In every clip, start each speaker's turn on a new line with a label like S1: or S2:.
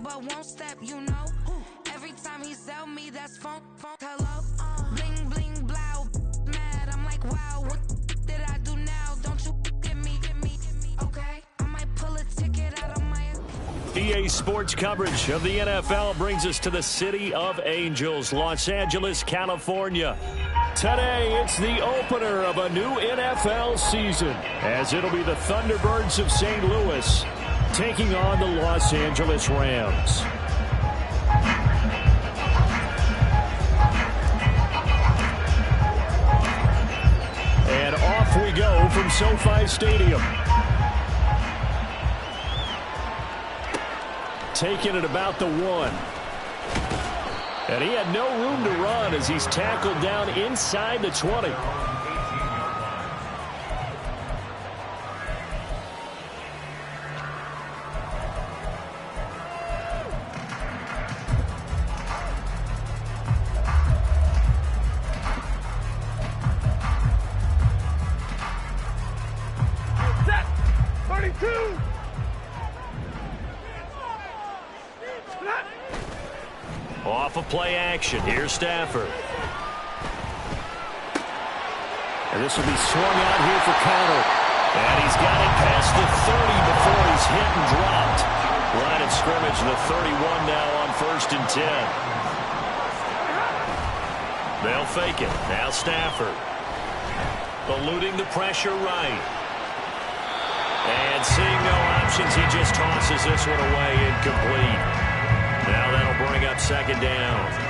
S1: but won't step, you know. Every time he sell me, that's funk, hello. Bling, bling, blow, mad. I'm like, wow, what did I do now? Don't you get me, okay? I might pull a ticket out of my...
S2: EA Sports coverage of the NFL brings us to the City of Angels, Los Angeles, California. Today, it's the opener of a new NFL season, as it'll be the Thunderbirds of St. Louis taking on the Los Angeles Rams. And off we go from SoFi Stadium. Taking it about the 1. And he had no room to run as he's tackled down inside the 20.
S3: Set! 32!
S2: Off of play action. Here's Stafford. And this will be swung out here for Conner. And he's got it past the 30 before he's hit and dropped. Line of scrimmage, the 31 now on 1st and 10. They'll fake it. Now Stafford. Eluding the pressure right. And seeing no options, he just tosses this one away incomplete. Now that'll bring up 2nd down.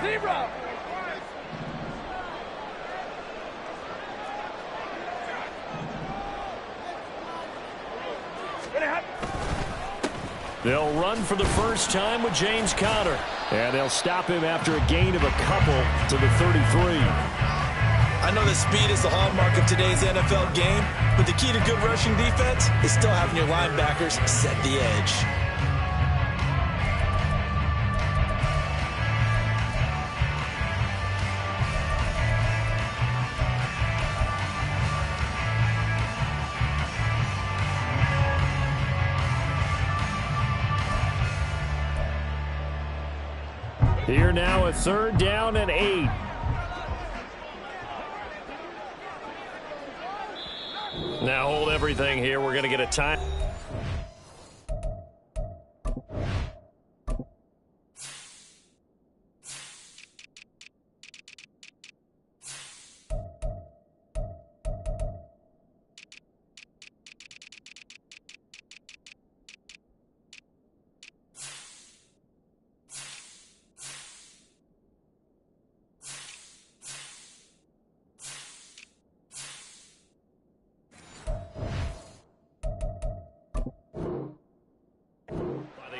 S3: Zero!
S2: They'll run for the first time with James Conner. And they'll stop him after a gain of a couple to the 33.
S4: I know that speed is the hallmark of today's NFL game, but the key to good rushing defense is still having your linebackers set the edge.
S2: Here now, a 3rd down and 8. Now hold everything here. We're going to get a time.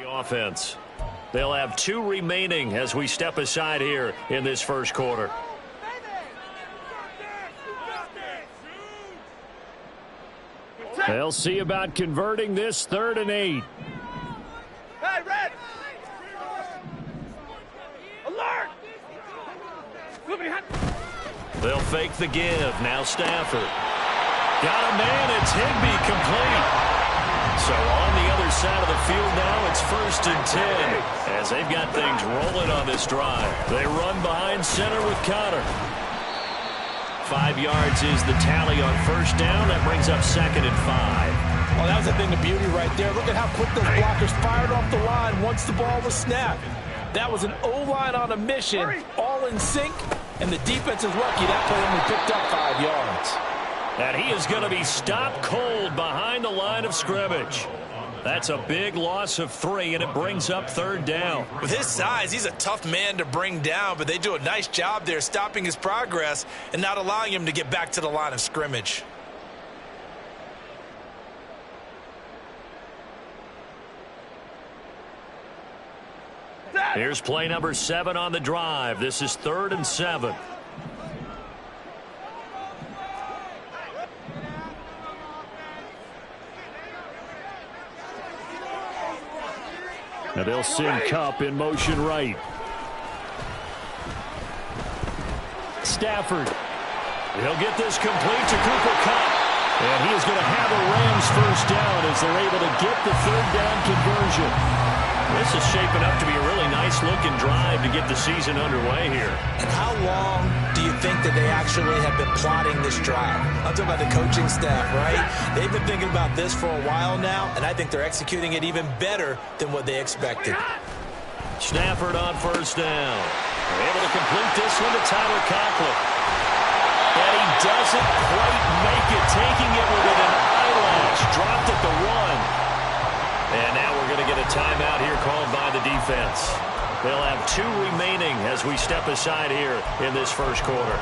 S2: Offense. They'll have 2 remaining as we step aside here in this first quarter. They'll see about converting this 3rd and 8.
S3: Hey, Red! Alert!
S2: They'll fake the give. Now Stafford. Got a man. It's Higbee complete. So on the other side of the field now, it's 1st and 10 as they've got things rolling on this drive. They run behind center with Conner. 5 yards is the tally on 1st down. That brings up 2nd and 5.
S4: Oh, that was a thing of beauty right there. Look at how quick those blockers fired off the line once the ball was snapped. That was an O-line on a mission, all in sync, and the defense is lucky that play only picked up 5 yards.
S2: And he is going to be stopped cold behind the line of scrimmage. That's a big loss of 3, and it brings up 3rd down.
S4: With his size, he's a tough man to bring down, but they do a nice job there stopping his progress and not allowing him to get back to the line of scrimmage.
S2: Here's play number 7 on the drive. This is 3rd and 7. Now they'll send Kupp in motion right. Stafford. He'll get this complete to Cooper Kupp. And he is going to have a Rams first down as they're able to get the third down conversion. This is shaping up to be a really nice-looking drive to get the season underway here.
S4: And how long do you think that they actually have been plotting this drive? I'm talking about the coaching staff, right? They've been thinking about this for a while now, and I think they're executing it even better than what they expected.
S2: Stafford on first down. They're able to complete this one to Tyler Conklin. And he doesn't quite make it, taking it within an eyelash. Dropped at the 1. And now we're going to get a timeout here called by the defense. They'll have 2 remaining as we step aside here in this first quarter.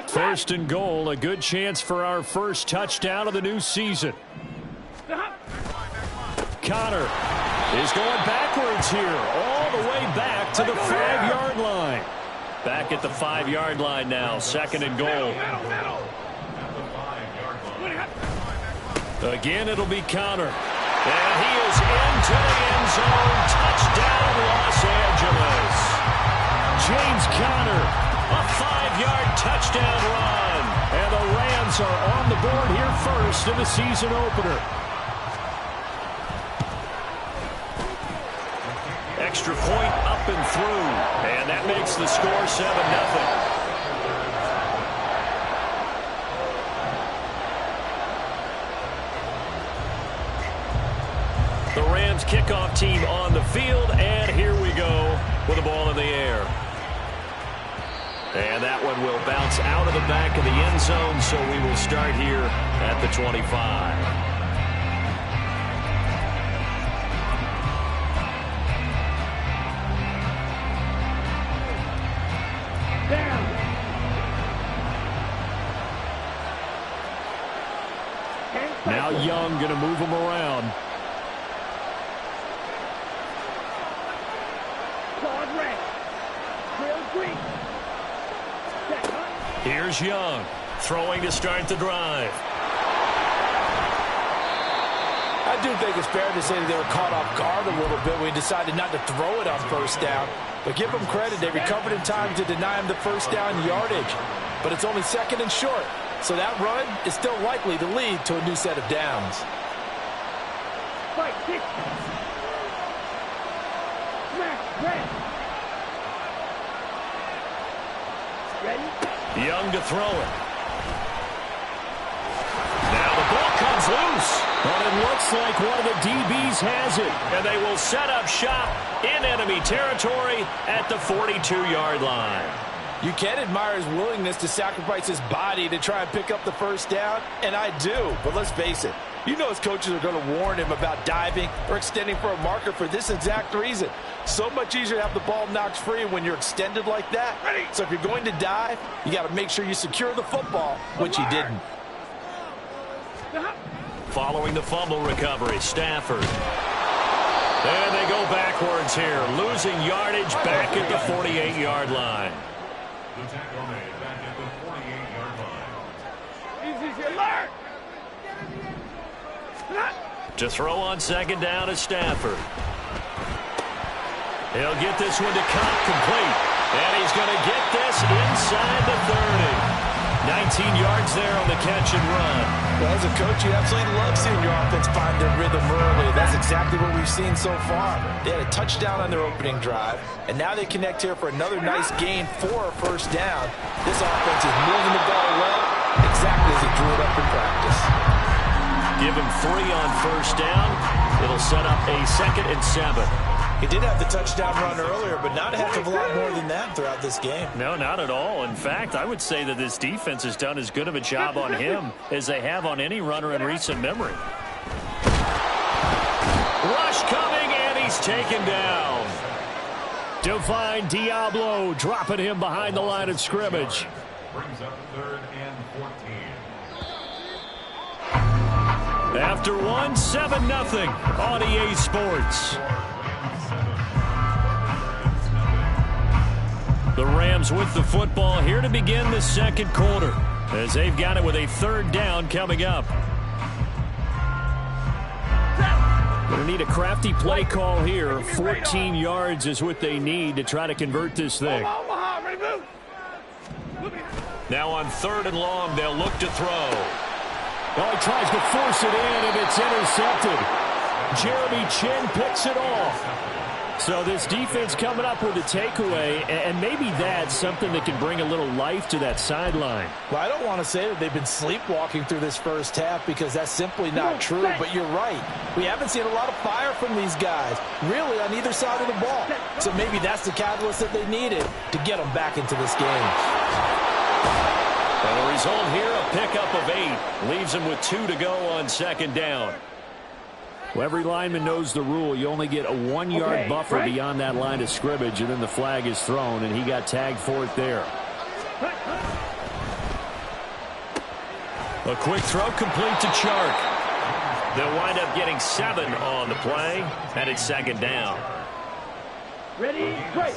S2: First and goal, a good chance for our first touchdown of the new season. Connor is going backwards here, all the way back to the 5-yard line. Back at the 5-yard line now, second and goal. Again, it'll be Connor. And he is into the end zone. Touchdown, Los Angeles. James Conner, a 5-yard touchdown run. And the Rams are on the board here first in the season opener. Extra point up and through. And that makes the score 7-0. The Rams kickoff team on the field, and here we go with the ball in the air. And that one will bounce out of the back of the end zone, so we will start here at the 25. Now Young going to move him around. Here's Young, throwing to start the drive.
S4: I do think it's fair to say that they were caught off guard a little bit when he decided not to throw it on first down. But give them credit, they recovered in time to deny him the first down yardage. But it's only second and short, so that run is still likely to lead to a new set of downs.
S2: Young to throw it. Now the ball comes loose. But it looks like one of the DBs has it. And they will set up shop in enemy territory at the 42-yard line.
S4: You can admire his willingness to sacrifice his body to try and pick up the first down, and I do. But let's face it, you know his coaches are going to warn him about diving or extending for a marker for this exact reason. So much easier to have the ball knocked free when you're extended like that. So if you're going to dive, you got to make sure you secure the football, which he didn't.
S2: Following the fumble recovery, Stafford. And they go backwards here, losing yardage back at the 48-yard line.
S5: The tackle made back at the 48-yard line.
S2: To throw on second down is Stafford. He'll get this one to Kupp complete. And he's going to get this inside the 30. 19 yards there on the catch and run.
S4: Well, as a coach, you absolutely love seeing your offense find their rhythm early. That's exactly what we've seen so far. They had a touchdown on their opening drive, and now they connect here for another nice gain for a first down. This offense is moving the ball well, exactly as he drew it up in practice.
S2: Give him 3 on first down. It'll set up a 2nd and 7.
S4: He did have the touchdown run earlier, but not a heck of a lot more than that throughout this game.
S2: No, not at all. In fact, I would say that this defense has done as good of a job on him as they have on any runner in recent memory. Rush coming, and he's taken down. Divine Diablo dropping him behind the line of scrimmage.
S5: Brings up 3rd and 14.
S2: After 7-0 on EA Sports. The Rams with the football here to begin the second quarter, as they've got it with a third down coming up. Going to need a crafty play call here. 14 yards is what they need to try to convert this thing. Now on 3rd and long, they'll look to throw.
S4: Oh, he tries to force it in, and it's intercepted. Jeremy Chinn picks it off.
S2: So this defense coming up with a takeaway, and maybe that's something that can bring a little life to that sideline.
S4: Well, I don't want to say that they've been sleepwalking through this first half because that's simply not true, but you're right. We haven't seen a lot of fire from these guys, really, on either side of the ball. So maybe that's the catalyst that they needed to get them back into this game.
S2: And the result here, a pickup of 8. Leaves them with 2 to go on 2nd down.
S4: Well, every lineman knows the rule. You only get a 1-yard buffer beyond that line of scrimmage, and then the flag is thrown, and he got tagged for it there.
S2: A quick throw complete to Chark. They'll wind up getting 7 on the play, and it's 2nd down.
S3: Ready, break.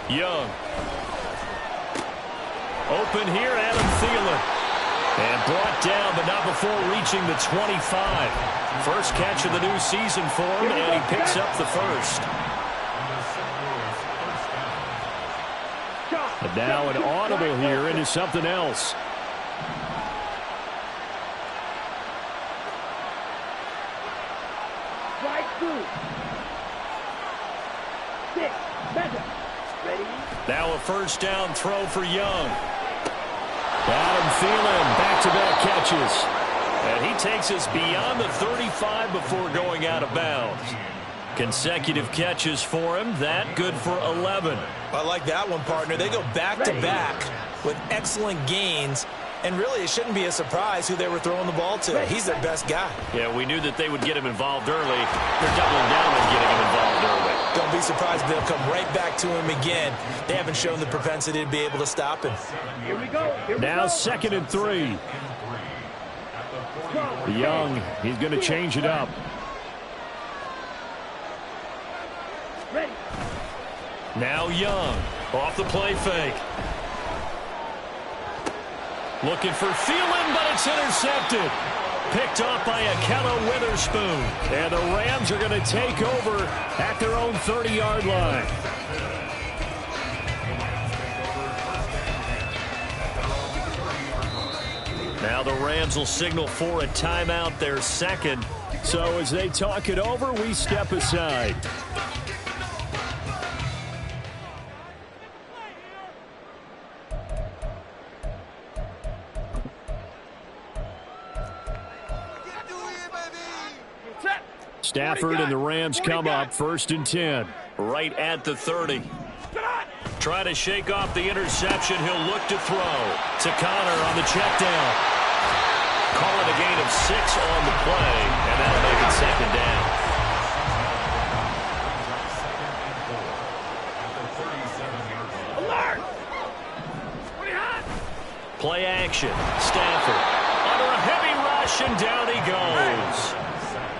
S2: Young. Open here, Adam Thielen. And brought down, but not before reaching the 25. First catch of the new season for him, and he picks up the first.
S4: But now an audible here into something else.
S3: Strike 2. 6, better. Ready?
S2: Now a first down throw for Young.
S4: Adam Thielen, back-to-back catches.
S2: And he takes us beyond the 35 before going out of bounds. Consecutive catches for him. That good for 11.
S4: I like that one, partner. They go back-to-back with excellent gains. And really, it shouldn't be a surprise who they were throwing the ball to. He's their best guy.
S2: Yeah, we knew that they would get him involved early. They're doubling down on getting him involved early.
S4: Don't be surprised if they'll come right back to him again. They haven't shown the propensity to be able to stop him.
S3: Here we go.
S4: Now 2nd and 3. Young, he's going to change it up.
S3: Ready.
S2: Now Young, off the play fake. Looking for Thielen, but it's intercepted. Picked off by Ahkello Witherspoon.
S4: And the Rams are going to take over at their own 30-yard line.
S2: Now the Rams will signal for a timeout, their second.
S4: So as they talk it over, we step aside. Stafford and the Rams come up 1st and 10.
S2: Right at the 30. Trying to shake off the interception. He'll look to throw to Connor on the check down. Call it a gain of 6 on the play, and that'll make it 2nd down.
S3: Alert!
S2: Play action. Stafford under a heavy rush, and down he goes.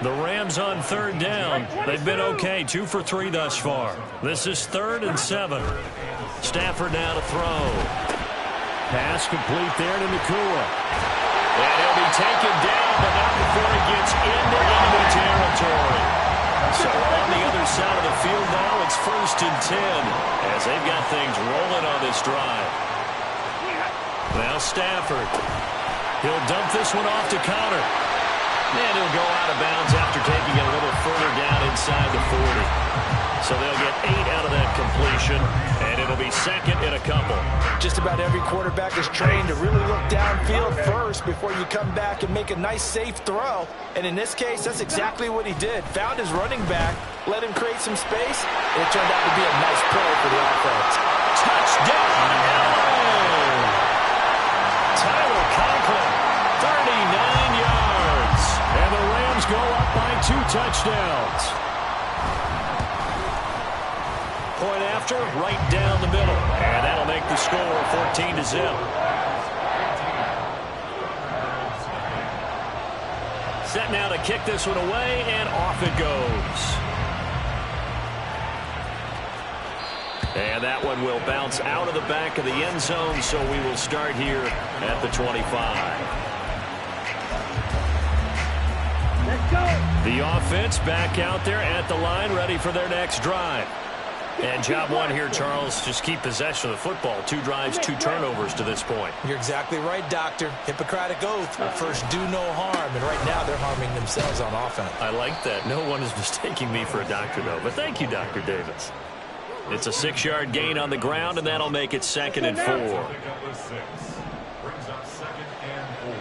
S2: The Rams on 3rd down. They've been okay, 2 for 3 thus far. This is 3rd and 7. Stafford now to throw.
S4: Pass complete there to Nacua.
S2: And he'll be taken down, but not before he gets into enemy territory. So on the other side of the field now, it's 1st and 10 as they've got things rolling on this drive. Now Stafford. He'll dump this one off to Connor. And he'll go out of bounds after taking it a little further down inside the 40. So they'll get 8 out of that completion, and it'll be 2nd and a couple.
S4: Just about every quarterback is trained to really look downfield first before you come back and make a nice, safe throw. And in this case, that's exactly what he did. Found his running back, let him create some space, and it turned out to be a nice play for the offense.
S2: Touchdown, LA! Tyler Conklin, 39 yards.
S4: And the Rams go up by 2 touchdowns.
S2: Point after, right down the middle. And that'll make the score 14-0. Set now to kick this one away, and off it goes. And that one will bounce out of the back of the end zone, so we will start here at the 25.
S3: Let's go.
S2: The offense back out there at the line, ready for their next drive. And job one here, Charles, just keep possession of the football. 2 drives, 2 turnovers to this point.
S4: You're exactly right, Doctor. Hippocratic oath. First, do no harm. And right now, they're harming themselves on offense.
S2: I like that. No one is mistaking me for a doctor, though. But thank you, Dr. Davis. It's a 6-yard gain on the ground, and that'll make it 2nd and 4.
S5: Pick up the 6. Brings up 2nd and 4.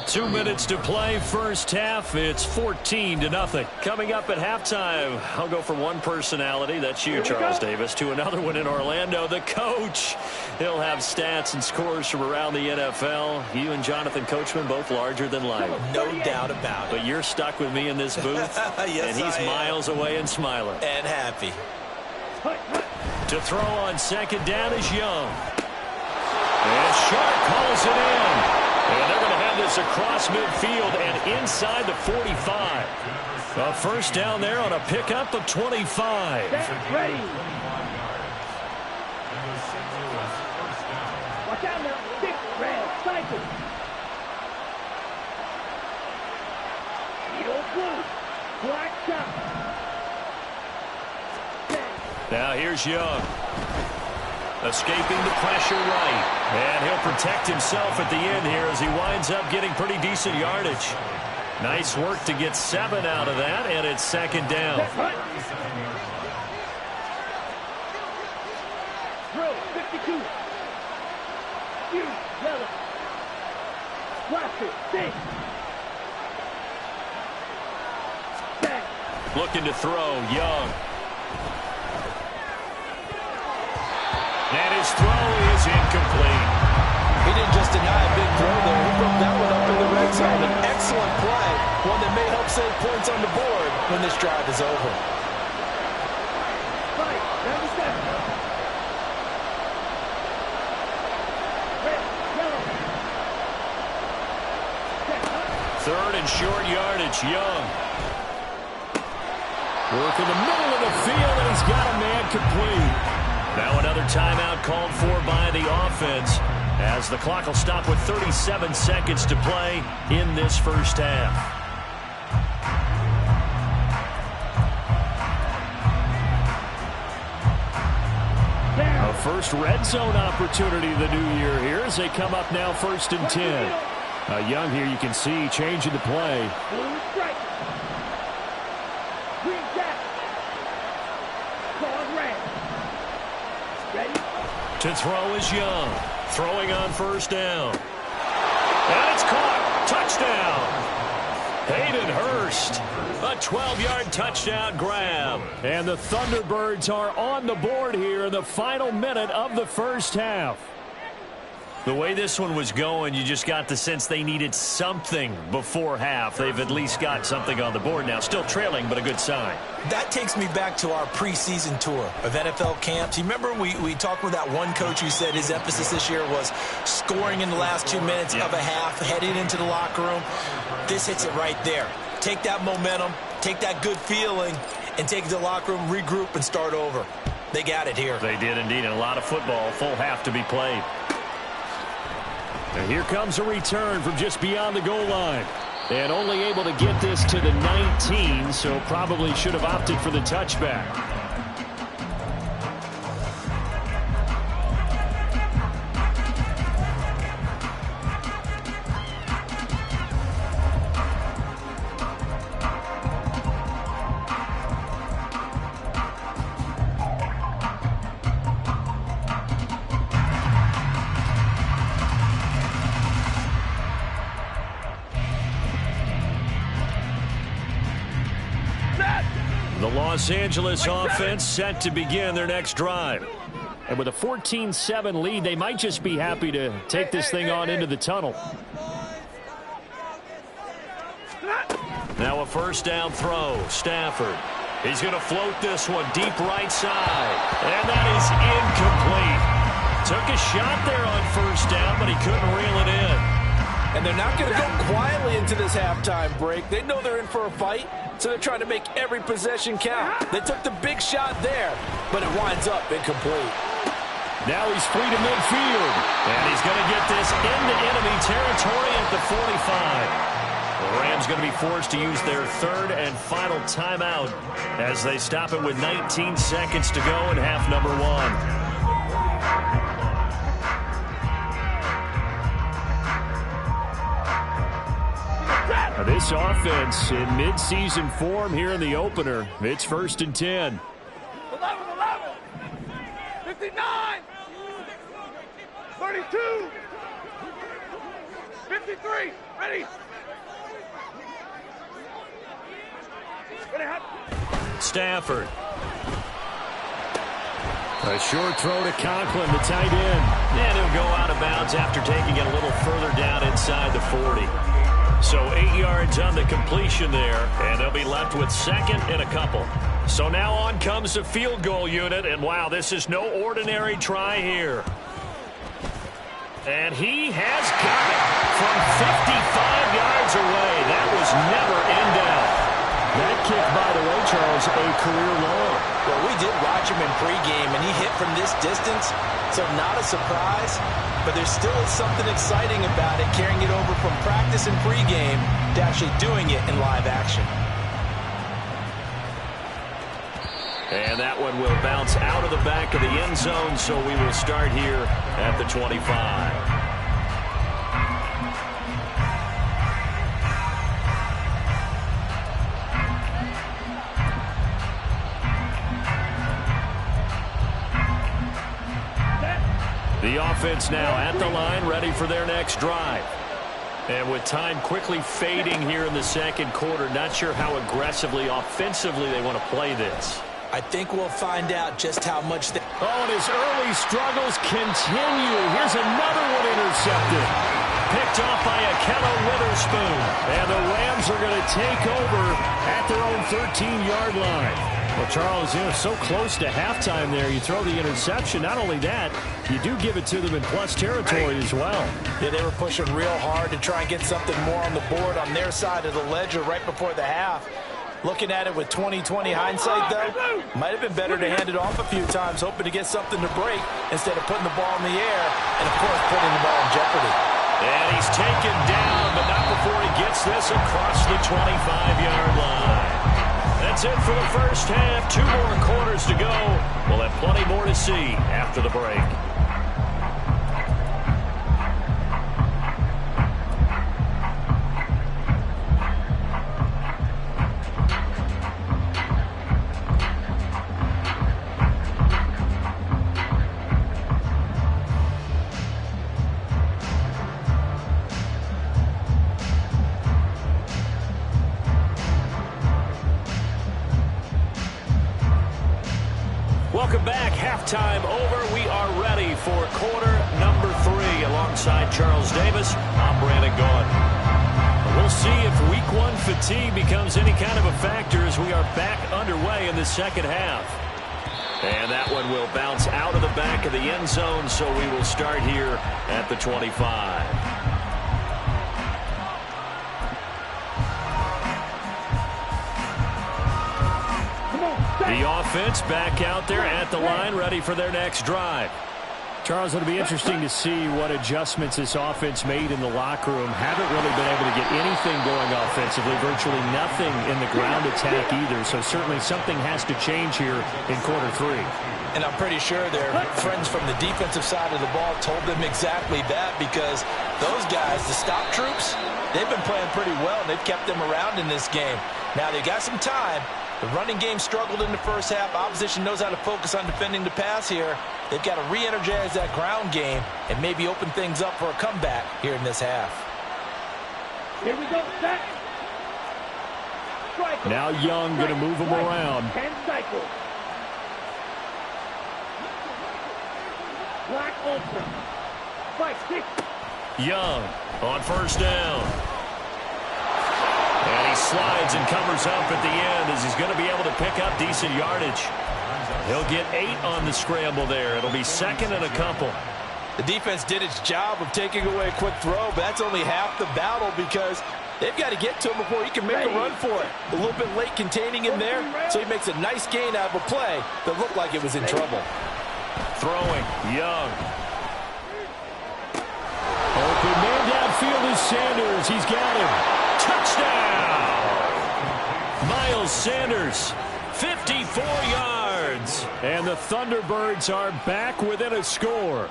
S2: 2 minutes to play, first half. It's 14-0. Coming up at halftime, I'll go from one personality, that's you, Charles Davis, to another one in Orlando, the coach. He'll have stats and scores from around the NFL. You and Jonathan Coachman, both larger than life.
S4: No doubt about it.
S2: But you're stuck with me in this booth,
S4: Yes,
S2: and he's miles away and smiling.
S4: And happy.
S2: To throw on 2nd down is Young. And Sharp calls it in. And they're going to have this across midfield and inside the 45. A first down there on a pickup of 25.
S3: Set, ready. Watch out now. 6, red, cycle. Needle blue. Black shot.
S2: Now here's Young. Escaping the pressure right. And he'll protect himself at the end here as he winds up getting pretty decent yardage. Nice work to get 7 out of that, and it's 2nd down.
S3: Throw, 52. Huge, yellow. Blast it, 6. Set.
S2: Looking to throw, Young. And his throw is incomplete.
S4: He didn't just deny a big throw there. He broke that one up in the red zone. An excellent play. One that may help save points on the board when this drive is over.
S3: Fight, 97. Red, yellow. Set.
S2: 3rd and short yardage, Young. Work in the middle of the field, and he's got a man complete. Now another timeout called for by the offense as the clock will stop with 37 seconds to play in this first half. A first red zone opportunity the new year here as they come up now 1st and 10. Young here, you can see changing the play.
S3: Blue strike. Green jack. Claws red. Ready?
S2: To throw is Young. Throwing on 1st down. And it's caught. Touchdown. Hayden Hurst. A 12-yard touchdown grab. And the Thunderbirds are on the board here in the final minute of the first half. The way this one was going, you just got the sense they needed something before half. They've at least got something on the board now. Still trailing, but a good sign.
S4: That takes me back to our preseason tour of NFL camps. You remember we talked with that one coach who said his emphasis this year was scoring in the last 2 minutes of a half, heading into the locker room. This hits it right there. Take that momentum, take that good feeling, and take it to the locker room, regroup, and start over. They got it here.
S2: They did indeed, and a lot of football, full half to be played. And here comes a return from just beyond the goal line. And only able to get this to the 19, so probably should have opted for the touchback. The Los Angeles offense set to begin their next drive. And with a 14-7 lead, they might just be happy to take this thing on into the tunnel. Now a first down throw. Stafford. He's going to float this one deep right side. And that is incomplete. Took a shot there on first down, but he couldn't reel it in.
S4: And they're not going to go quietly into this halftime break. They know they're in for a fight, so they're trying to make every possession count. They took the big shot there, but it winds up incomplete.
S2: Now he's free to midfield, and he's going to get this into enemy territory at the 45. The Rams going to be forced to use their third and final timeout as they stop it with 19 seconds to go in half number one. Now this offense in midseason form here in the opener. It's 1st and 10.
S3: 11, 59, 32, 53, ready.
S2: Stafford. A short throw to Conklin, the tight end. And he'll go out of bounds after taking it a little further down inside the 40. So 8 yards on the completion there, and they'll be left with second and a couple. So now on comes the field goal unit, and wow, this is no ordinary try here. And he has got it from 55 yards away. That was never in doubt. That kick, by the way, Charles, a career long.
S4: Well, we did watch him in pregame, and he hit from this distance, so not a surprise. But there still is something exciting about it, carrying it over from practice and pregame to actually doing it in live action.
S2: And that one will bounce out of the back of the end zone, so we will start here at the 25. The offense now at the line, ready for their next drive. And with time quickly fading here in the second quarter, not sure how aggressively, offensively they want to play this.
S4: I think we'll find out just how much they...
S2: Oh, and his early struggles continue. Here's another one intercepted. Picked off by Ahkello Witherspoon. And the Rams are going to take over at their own 13-yard line. Well, Charles, so close to halftime there. You throw the interception. Not only that, you do give it to them in plus territory as well.
S4: Yeah, they were pushing real hard to try and get something more on the board on their side of the ledger right before the half. Looking at it with 20/20 hindsight, though, might have been better to hand it off a few times, hoping to get something to break instead of putting the ball in the air and, of course, putting the ball in jeopardy.
S2: And he's taken down, but not before he gets this across the 25-yard line. That's it for the first half. 2 more quarters to go. We'll have plenty more to see after the break. Welcome back. Halftime over. We are ready for quarter number 3. Alongside Charles Davis, I'm Brandon Gaudin. We'll see if week 1 fatigue becomes any kind of a factor as we are back underway in the second half. And that one will bounce out of the back of the end zone, so we will start here at the 25. The offense back out there at the line, ready for their next drive. Charles, it'll be interesting to see what adjustments this offense made in the locker room. Haven't really been able to get anything going offensively, virtually nothing in the ground attack either. So certainly something has to change here in quarter 3.
S4: And I'm pretty sure their friends from the defensive side of the ball told them exactly that, because those guys, the stop troops, they've been playing pretty well. They've kept them around in this game. Now they got some time. The running game struggled in the first half. Opposition knows how to focus on defending the pass here. They've got to re-energize that ground game and maybe open things up for a comeback here in this half.
S3: Here we go, set. Strike.
S2: Now Young going to move him around.
S3: 10 cycles. Black ultra. Spike 6.
S2: Young on first down. And he slides and covers up at the end as he's going to be able to pick up decent yardage. He'll get 8 on the scramble there. It'll be second and a couple.
S4: The defense did its job of taking away a quick throw, but that's only half the battle because they've got to get to him before he can make a run for it. A little bit late containing him there, so he makes a nice gain out of a play that looked like it was in trouble.
S2: Throwing, Young. Open man downfield is Sanders. He's got him. Touchdown! Miles Sanders, 54 yards. And the Thunderbirds are back within a score.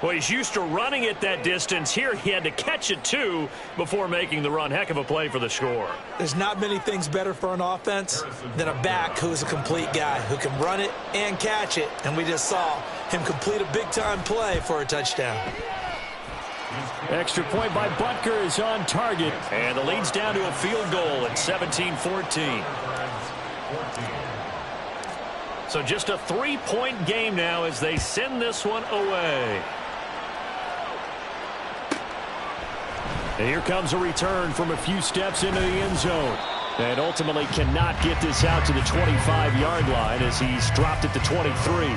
S2: Well, he's used to running it that distance. Here he had to catch it, too, before making the run. Heck of a play for the score.
S4: There's not many things better for an offense than a back who's a complete guy, who can run it and catch it. And we just saw him complete a big-time play for a touchdown.
S2: Extra point by Butker is on target. And the lead's down to a field goal at 17-14. So just a 3-point game now as they send this one away. And here comes a return from a few steps into the end zone. And ultimately cannot get this out to the 25-yard line as he's dropped it to 23.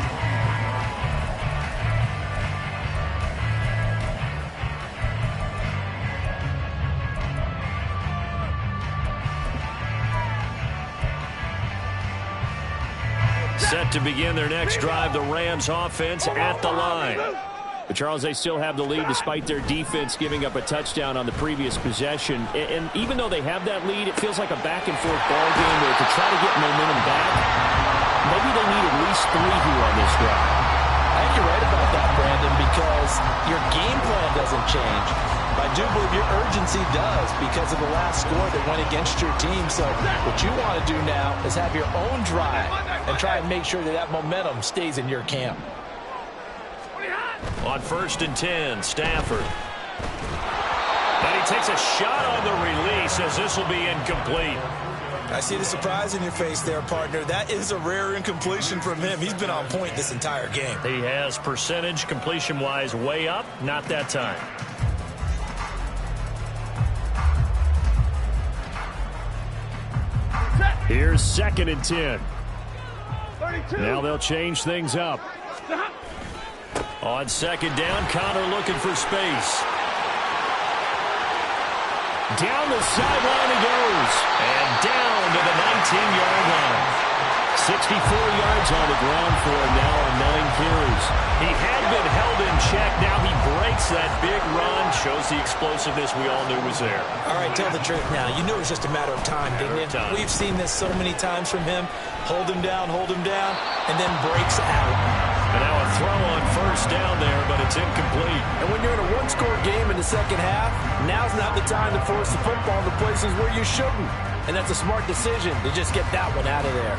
S2: Set to begin their next drive, the Rams offense at the line. But Charles, they still have the lead despite their defense giving up a touchdown on the previous possession. And even though they have that lead, it feels like a back-and-forth ball game where to try to get momentum back, maybe they need at least 3 here on this drive.
S4: I think you're right about that, Brandon, because your game plan doesn't change. I do believe your urgency does because of the last score that went against your team. So what you want to do now is have your own drive and try and make sure that that momentum stays in your camp.
S2: On 1st and 10, Stafford. And he takes a shot on the release as this will be incomplete.
S4: I see the surprise in your face there, partner. That is a rare incompletion from him. He's been on point this entire game.
S2: He has percentage completion-wise way up, not that time. Here's 2nd and 10.
S3: 32.
S2: Now they'll change things up. On 2nd down, Connor looking for space. Down the sideline he goes. And down to the 19-yard line. 64 yards on the ground for him now on 9 carries. He had been held in check. Now he breaks that big run. Shows the explosiveness we all knew was there.
S4: All right, tell the truth now. You knew it was just a matter of time, didn't you? We've seen this so many times from him. Hold him down, and then breaks out.
S2: And now a throw on 1st down there, but it's incomplete.
S4: And when you're in a one-score game in the second half, now's not the time to force the football to places where you shouldn't. And that's a smart decision to just get that one out of there.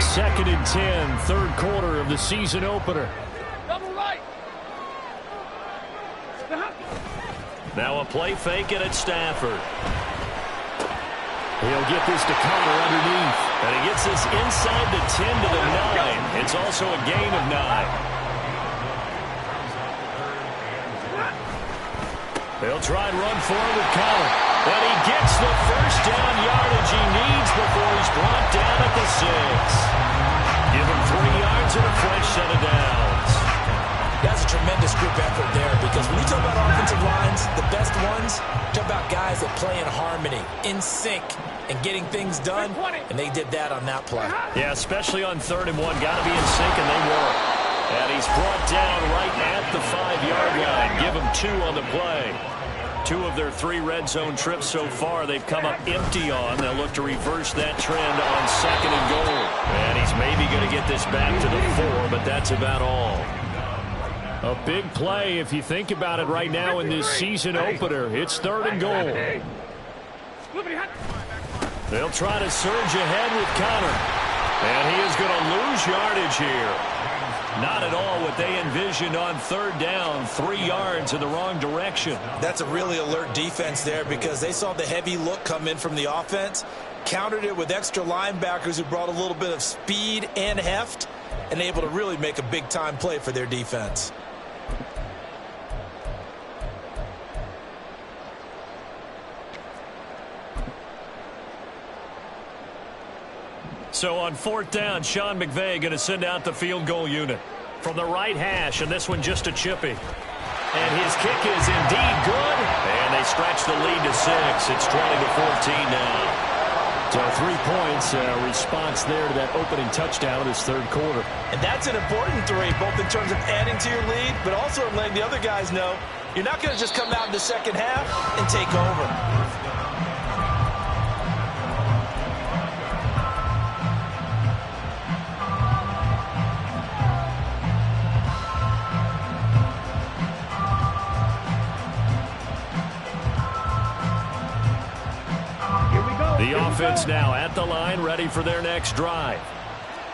S2: 2nd and 10, 3rd quarter of the season opener.
S3: Double right.
S2: Now a play fake and it's Stafford. He'll get this to Connor underneath. And he gets this inside the 10 to the 9. It's also a gain of 9. They'll try and run forward with Connor. And he gets the 1st down yardage he needs before he's brought down at the 6. Give him 3 yards and a fresh set of downs.
S4: That's a tremendous group effort there because when you talk about offensive lines, the best ones, talk about guys that play in harmony, in sync, and getting things done, and they did that on that play.
S2: Yeah, especially on 3rd and 1. Got to be in sync, and they were. And he's brought down right at the 5-yard line. Give him 2 on the play. 2 of their 3 red zone trips so far they've come up empty on. They'll look to reverse that trend on 2nd and goal. And he's maybe going to get this back to the 4, but that's about all. A big play if you think about it right now in this season opener. It's 3rd and goal. They'll try to surge ahead with Connor. And he is going to lose yardage here. Not at all what they envisioned on 3rd down. 3 yards in the wrong direction.
S4: That's a really alert defense there because they saw the heavy look come in from the offense, countered it with extra linebackers who brought a little bit of speed and heft, and able to really make a big-time play for their defense.
S2: So on 4th down, Sean McVay going to send out the field goal unit. From the right hash, and this one just a chippy. And his kick is indeed good. And they stretch the lead to 6. It's 20-14 now.
S6: So 3 points, response there to that opening touchdown of this third quarter.
S4: And that's an important 3, both in terms of adding to your lead, but also in letting the other guys know you're not going to just come out in the second half and take over.
S2: The offense now at the line, ready for their next drive.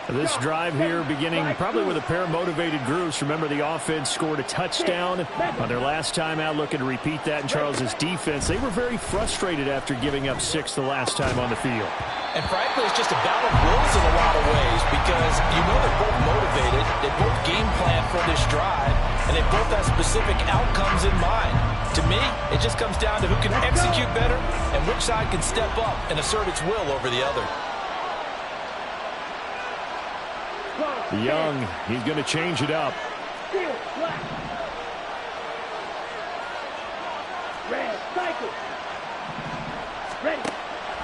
S6: This drive here beginning probably with a pair of motivated groups. Remember, the offense scored a touchdown on their last time out, looking to repeat that in Charles's defense. They were very frustrated after giving up 6 the last time on the field.
S4: And frankly, it's just a battle of wills in a lot of ways because you know they're both motivated, they both game plan for this drive, and they both have specific outcomes in mind. To me, it just comes down to who can execute better and which side can step up and assert its will over the other.
S6: Young, he's going to change it up.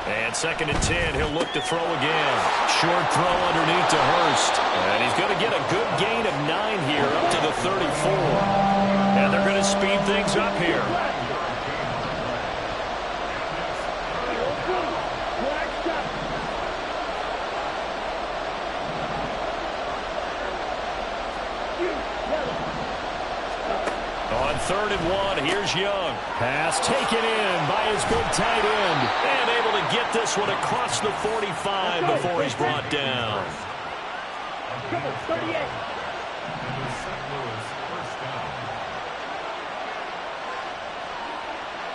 S2: And 2nd and 10, he'll look to throw again. Short throw underneath to Hurst. And he's going to get a good gain of 9 here up to the 34. And they're going to speed things up here. On 3rd and 1, here's Young.
S6: Pass taken in by his big tight end.
S2: And able to get this one across the 45 before he's brought down.
S3: Come on, 38.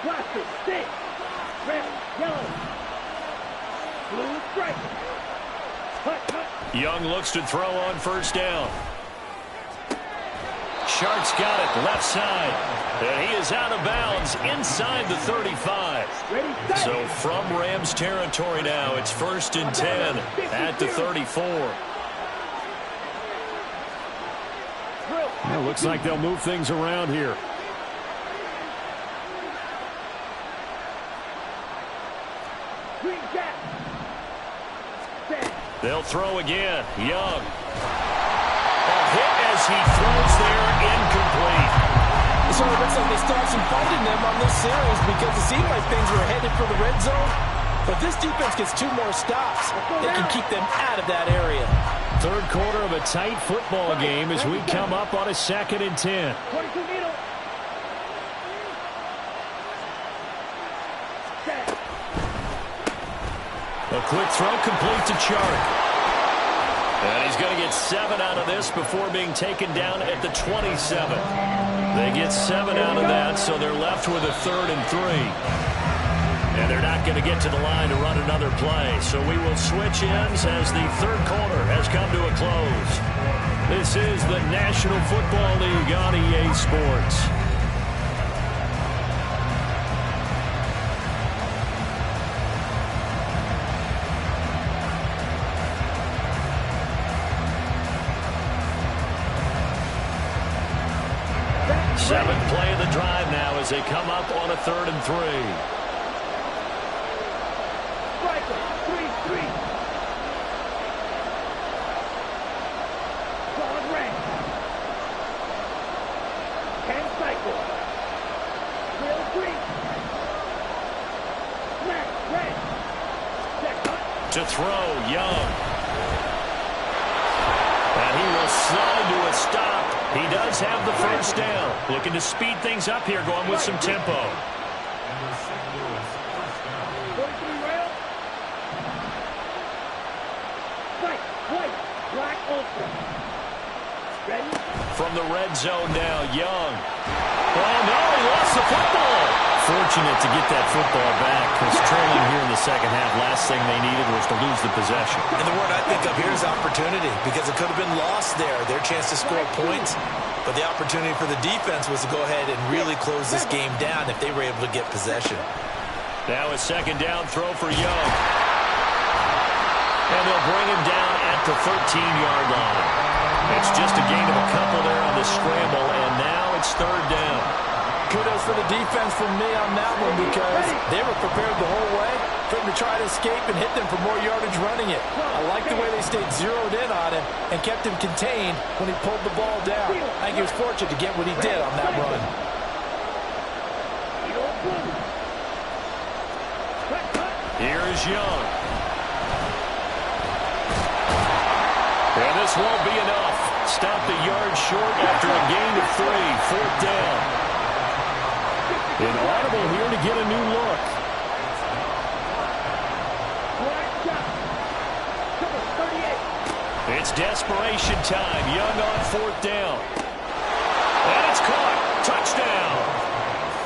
S3: Plastic, stick, red, yellow, blue, stripe. Cut.
S2: Young looks to throw on 1st down. Sharks got it, left side. And he is out of bounds inside the 35. So from Rams territory now, it's 1st and 10 at the 34.
S6: It looks like they'll move things around here.
S2: They'll throw again. Young. A hit as he throws there, incomplete.
S4: So it looks like they start some fighting them on this series because it seemed like things were headed for the red zone. But this defense gets 2 more stops. They can keep them out of that area.
S6: Third quarter of a tight football game as we come up on a 2nd and 10.
S2: A quick throw complete to Chark. And he's going to get 7 out of this before being taken down at the 27. They get 7 out of that, so they're left with a 3rd and 3. And they're not going to get to the line to run another play. So we will switch ends as the third quarter has come to a close. This is the National Football League on EA Sports. Seventh play of the drive now as they come up on a 3rd and 3.
S3: Striker, 3-3. Solid rank. Can cycle. Real 3. Flat, red. Set cut.
S2: To throw, Young. And he will slide to a stop. He does have the 1st down. Looking to speed things up here, going with some tempo.
S3: 43 rail. White, black ultra. Ready?
S2: From the red zone now, Young. Oh, no, he lost the football. Fortunate to get that football back because trailing here in the second half, last thing they needed was to lose the possession.
S4: And the word I think of here is opportunity because it could have been lost there, their chance to score points. But the opportunity for the defense was to go ahead and really close this game down if they were able to get possession.
S2: Now a 2nd down throw for Young. And they'll bring him down at the 13-yard line. It's just a gain of a couple there on the scramble, and now it's third down.
S4: Kudos for the defense from me on that one because they were prepared the whole way for him to try to escape and hit them for more yardage running it. I like the way they stayed zeroed in on him and kept him contained when he pulled the ball down. I think he was fortunate to get what he did on that run.
S2: Here is Young. And this won't be enough. Stopped a yard short after a gain of 3. Fourth down.
S6: Inaudible here to get a new look.
S2: It's desperation time. Young on fourth down. And it's caught. Touchdown.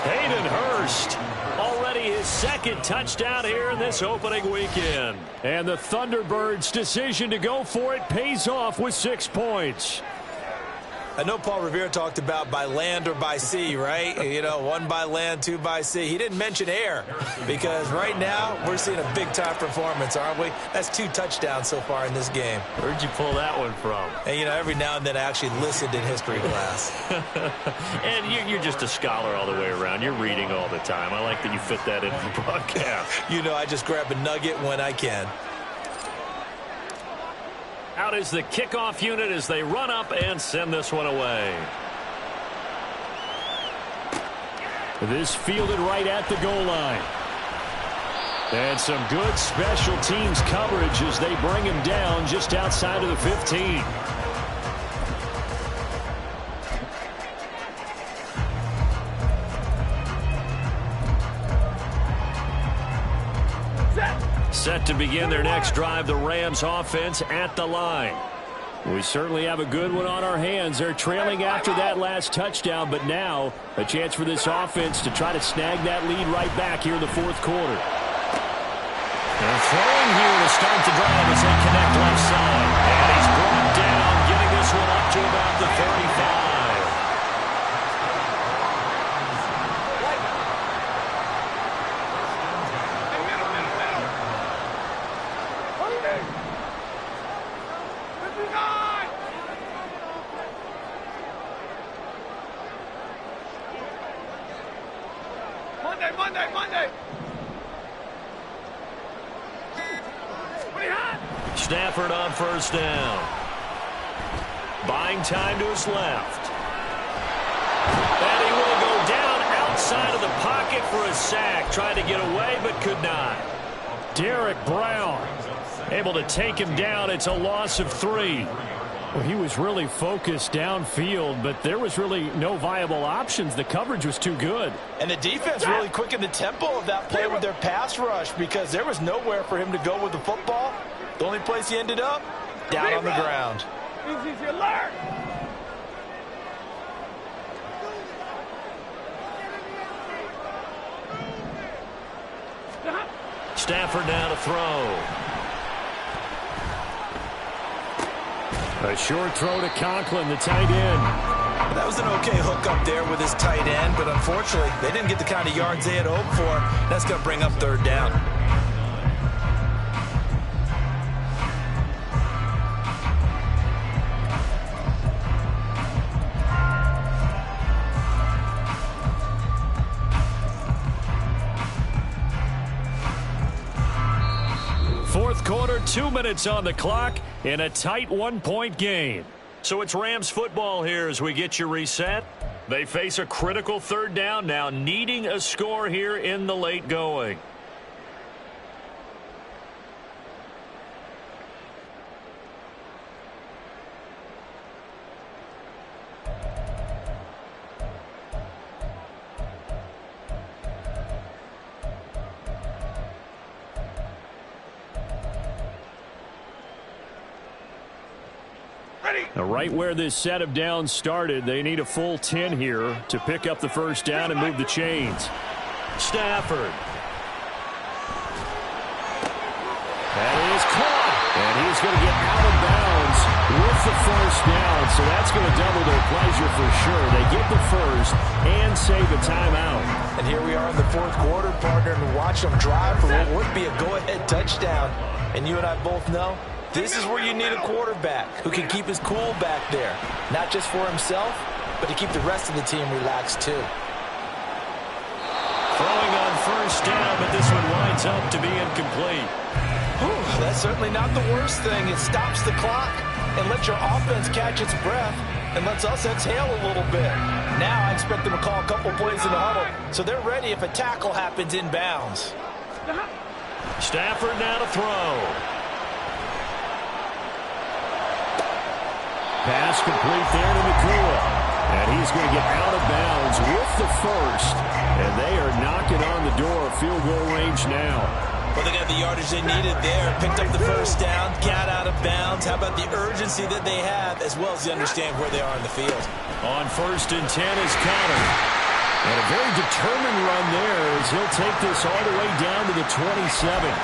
S2: Hayden Hurst. Already his second touchdown here in this opening weekend.
S6: And the Thunderbirds' decision to go for it pays off with 6 points.
S4: I know Paul Revere talked about by land or by sea, right? You know, 1 by land, 2 by sea. He didn't mention air because right now we're seeing a big-time performance, aren't we? That's 2 touchdowns so far in this game.
S2: Where'd you pull that one from?
S4: And, you know, every now and then I actually listened in history class.
S2: And you're just a scholar all the way around. You're reading all the time. I like that you fit that into the broadcast.
S4: You know, I just grab a nugget when I can.
S2: Out is the kickoff unit as they run up and send this one away.
S6: This fielded right at the goal line. And some good special teams coverage as they bring him down just outside of the 15.
S2: Set to begin their next drive, the Rams offense at the line.
S6: We certainly have a good one on our hands. They're trailing after that last touchdown, but now a chance for this offense to try to snag that lead right back here in the fourth quarter.
S2: They're throwing here to start the drive as they connect left side. And he's brought down, getting this one up to about the 35.
S3: Monday.
S2: Stafford on first down. Buying time to his left. And he will go down outside of the pocket for a sack. Tried to get away, but could not.
S6: Derek Brown able to take him down. It's a loss of 3. Well, he was really focused downfield, but there was really no viable options. The coverage was too good.
S4: And the defense really quickened the tempo of that play with their pass rush because there was nowhere for him to go with the football. The only place he ended up, down on the ground.
S3: Easy alert.
S2: Stafford now to throw.
S6: A short throw to Conklin, the tight end.
S4: That was an okay hook up there with his tight end, but unfortunately, they didn't get the kind of yards they had hoped for. That's going to bring up third down.
S2: Fourth quarter, 2 minutes on the clock in a tight 1-point game. So it's Rams football here as we get you reset. They face a critical third down now, needing a score here in the late going.
S6: Now, right where this set of downs started, they need a full 10 here to pick up the first down and move the chains.
S2: Stafford.
S6: That is caught. And he's going to get out of bounds with the first down. So that's going to double their pleasure for sure. They get the first and save a timeout.
S4: And here we are in the fourth quarter, partner, and watch watched them drive for what would be a go-ahead touchdown. And you and I both know this is where you need a quarterback who can keep his cool back there. Not just for himself, but to keep the rest of the team relaxed too.
S2: Throwing on first down, but this one winds up to be incomplete.
S4: Whew, that's certainly not the worst thing. It stops the clock and lets your offense catch its breath and lets us exhale a little bit. Now I expect them to call a couple plays in the huddle so they're ready if a tackle happens inbounds.
S2: Stafford now to throw.
S6: Pass complete there to Nakua. And he's going to get out of bounds with the first. And they are knocking on the door of field goal range now.
S4: Well, they got the yardage they needed there. Picked up the first down, got out of bounds. How about the urgency that they have, as well as they understand where they are in the field.
S2: On first and 10 is Connor. And a very determined run there as he'll take this all the way down to the 27.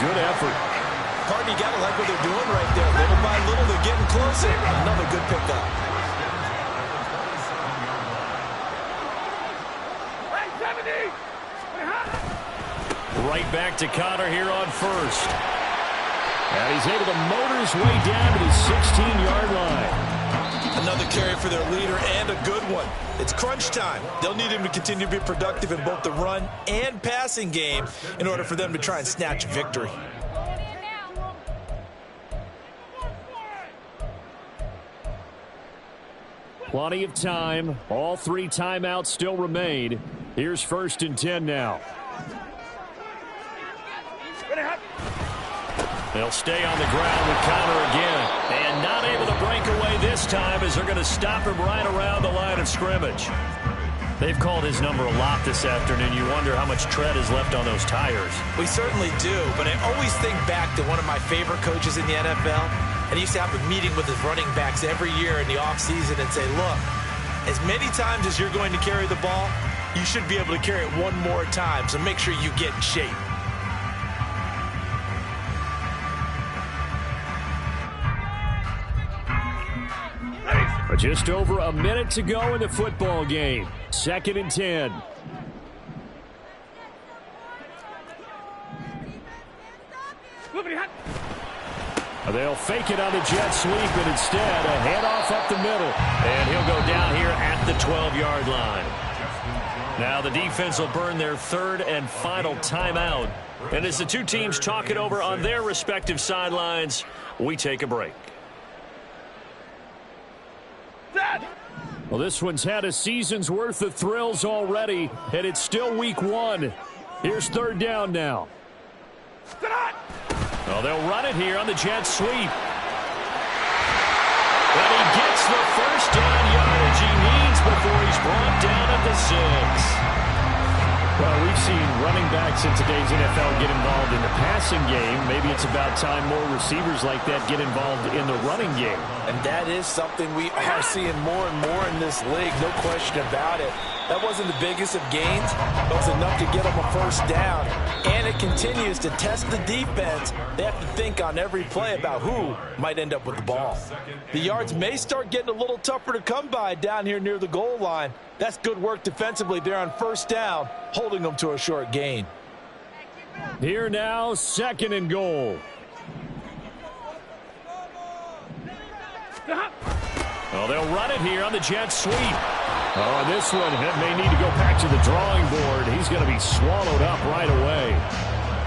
S2: Good effort.
S4: Carter, you got to like what they're doing right there. Little by little, they're getting closer. Another good pickup.
S2: Right back to Connor here on first. And he's able to motor his way down to the 16-yard line.
S4: Another carry for their leader and a good one. It's crunch time. They'll need him to continue to be productive in both the run and passing game in order for them to try and snatch victory.
S6: Plenty of time. All 3 timeouts still remain. Here's first and 10 now.
S2: They'll stay on the ground with Connor again. And not able to break away this time as they're going to stop him right around the line of scrimmage. They've called his number a lot this afternoon. You wonder how much tread is left on those tires.
S4: We certainly do, but I always think back to one of my favorite coaches in the NFL. And he used to have a meeting with his running backs every year in the offseason and say, look, as many times as you're going to carry the ball, you should be able to carry it one more time, so make sure you get in shape.
S6: Just over a minute to go in the football game. 2nd and 10. They'll fake it on the jet sweep, and instead a handoff up the middle.
S2: And he'll go down here at the 12-yard line. Now the defense will burn their 3rd and final timeout. And as the two teams talk it over on their respective sidelines, we take a break.
S6: Well, this one's had a season's worth of thrills already, and it's still week 1. Here's 3rd down now.
S2: Well, they'll run it here on the jet sweep. And he gets the first down yardage he needs before he's brought down at the 6.
S6: Well, we've seen running backs in today's NFL get involved in the passing game. Maybe it's about time more receivers like that get involved in the running game.
S4: And that is something we are seeing more and more in this league, no question about it. That wasn't the biggest of gains, but it was enough to get them a first down. And it continues to test the defense. They have to think on every play about who might end up with the ball. The yards may start getting a little tougher to come by down here near the goal line. That's good work defensively there on first down, holding them to a short gain.
S6: Here now, 2nd and goal.
S2: Well, they'll run it here on the jet sweep.
S6: Oh, this one may need to go back to the drawing board. He's going to be swallowed up right away.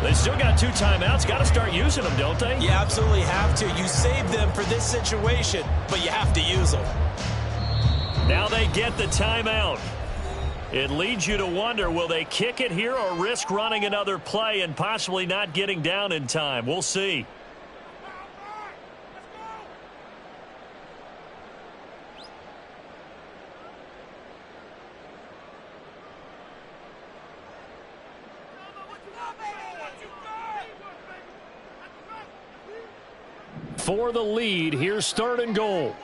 S2: They still got 2 timeouts. Got to start using them, don't they?
S4: You absolutely have to. You save them for this situation, but you have to use them.
S2: Now they get the timeout. It leads you to wonder, will they kick it here or risk running another play and possibly not getting down in time? We'll see.
S6: For the lead, here's 3rd and goal.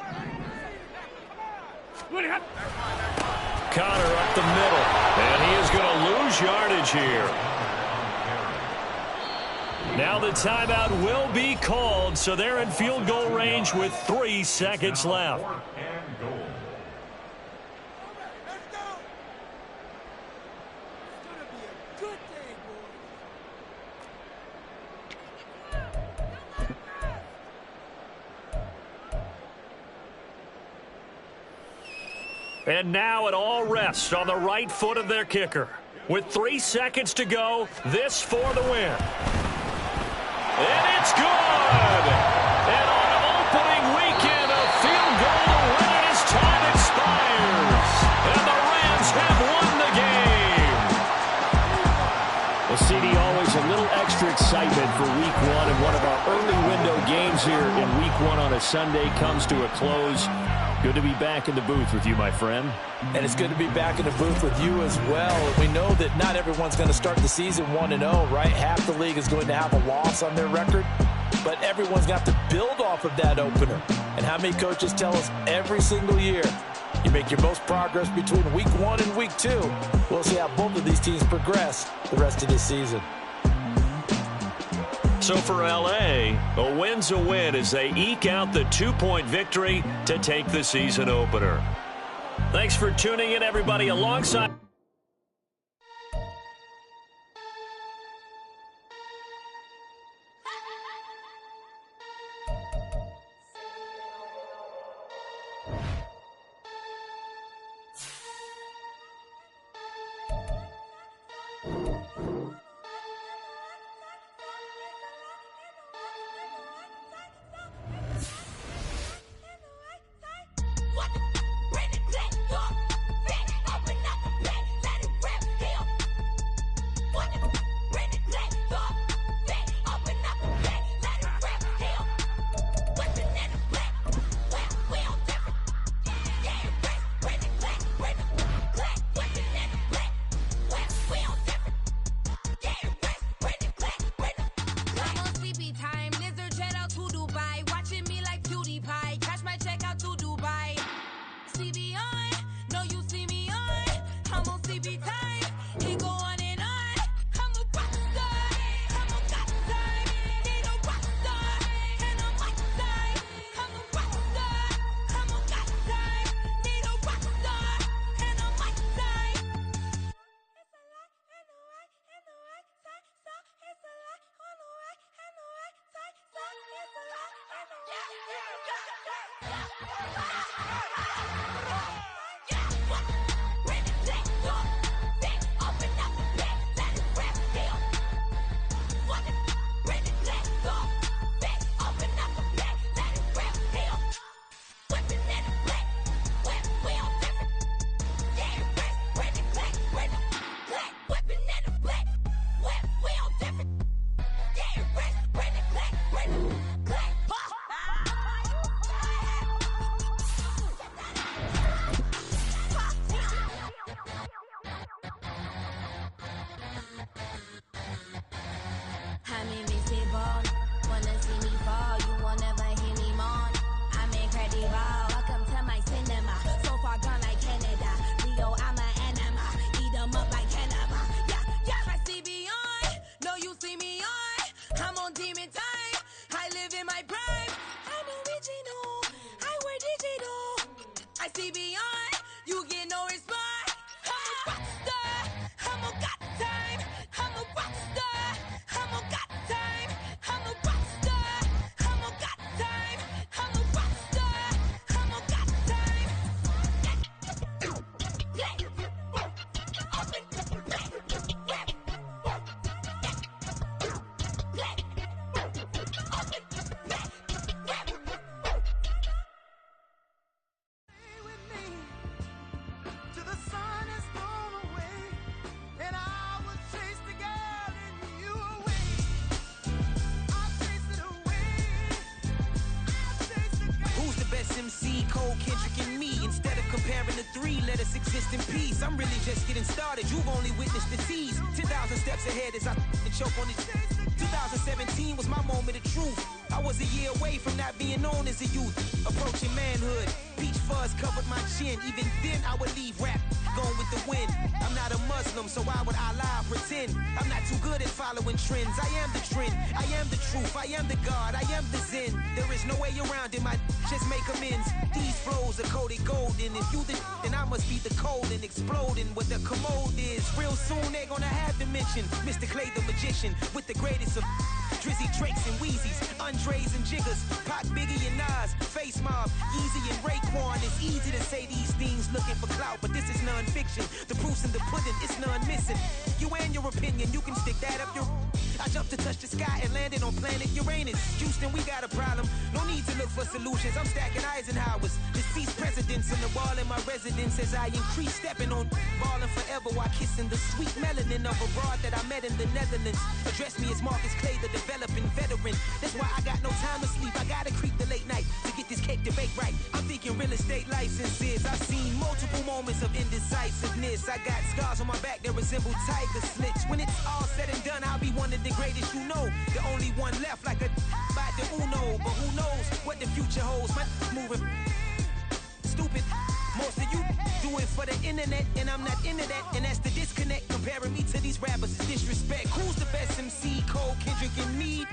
S2: Connor up the middle, and he is going to lose yardage here. Now the timeout will be called, so they're in field goal range with 3 seconds left. And now it all rests on the right foot of their kicker. With 3 seconds to go, this for the win. And it's good! And on opening weekend, a field goal to win it as time expires. And the Rams have won the game.
S6: Well, CD, always a little extra excitement for Week 1, and one of our early window games here in Week 1 on a Sunday comes to a close. Good to be back in the booth with you, my friend.
S4: And it's good to be back in the booth with you as well. We know that not everyone's going to start the season 1-0, right? Half the league is going to have a loss on their record, but everyone's got to build off of that opener. And how many coaches tell us every single year, you make your most progress between Week 1 and Week 2. We'll see how both of these teams progress the rest of this season.
S2: So for L.A., a win's a win as they eke out the 2-point victory to take the season opener. Thanks for tuning in, everybody, alongside...
S7: exist in peace. I'm really just getting started. You've only witnessed the tease. 10,000 steps ahead as I choke on this. 2017 was my moment of truth. I was a year away from not being known as a youth. Approaching manhood. Peach fuzz covered my chin. Even then I would leave rap going with the wind. I'm not a Muslim, so why would I lie or pretend? I'm not too good at following trends. I am the trend. I am the truth. I am the God. I am the Zen. There is no way around it. My just make amends. These flows are coated golden. If you then I must be the cold and exploding what the commode is. Real soon they're gonna have to mention Mr. Clay the magician with the greatest of Drizzy, Drakes, and Wheezies, Andres and Jiggers, Pac, Biggie, and Nas, Face Mob, Easy and Raekwon. It's easy to say these things looking for clout, but this is non-fiction. The proof's in the pudding, it's none missing. You and your opinion, you can stick that up your... I jumped to touch the sky and landed on planet Uranus. Houston, we got a problem. No need to look for solutions. I'm stacking Eisenhowers. Deceased presidents on the wall in my residence as I increase stepping on balling forever while kissing the sweet melanin of a broad that I met in the Netherlands. Address me as Marcus Clay, the developing veteran. That's why I got no time to sleep. I gotta creep the late night to get this cake debate right. I'm thinking real estate licenses. I've seen multiple moments of indecisiveness. I got scars on my back that resemble tiger slits. When it's all said and done, I'll be one of the greatest you know. The only one left like a by the Uno. But who knows what the future holds? My moving stupid. Most of you do it for the internet, and I'm not into that. And that's the disconnect. Comparing me to these rappers is disrespect. Who's the best MC? Cole, Kendrick, and me?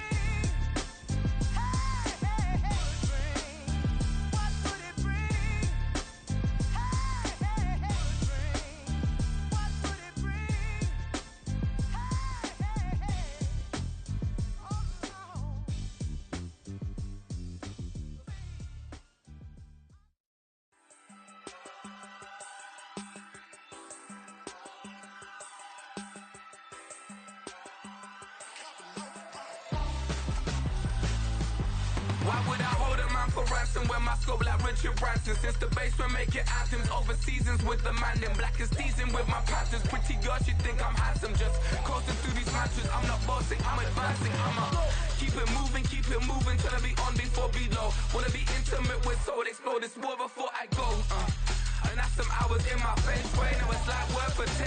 S8: Why would I hold a man for ransom when my scope like Richard Branson? Since the basement making anthems over seasons with the man in black is teasing with my patterns. Pretty girl, she think I'm handsome. Just coasting through these matches. I'm not bossing, I'm advancing. Keep it moving till I be on before below. Wanna be intimate with soul, explore this war before I go. And that's some hours in my face. Never slide word for 10.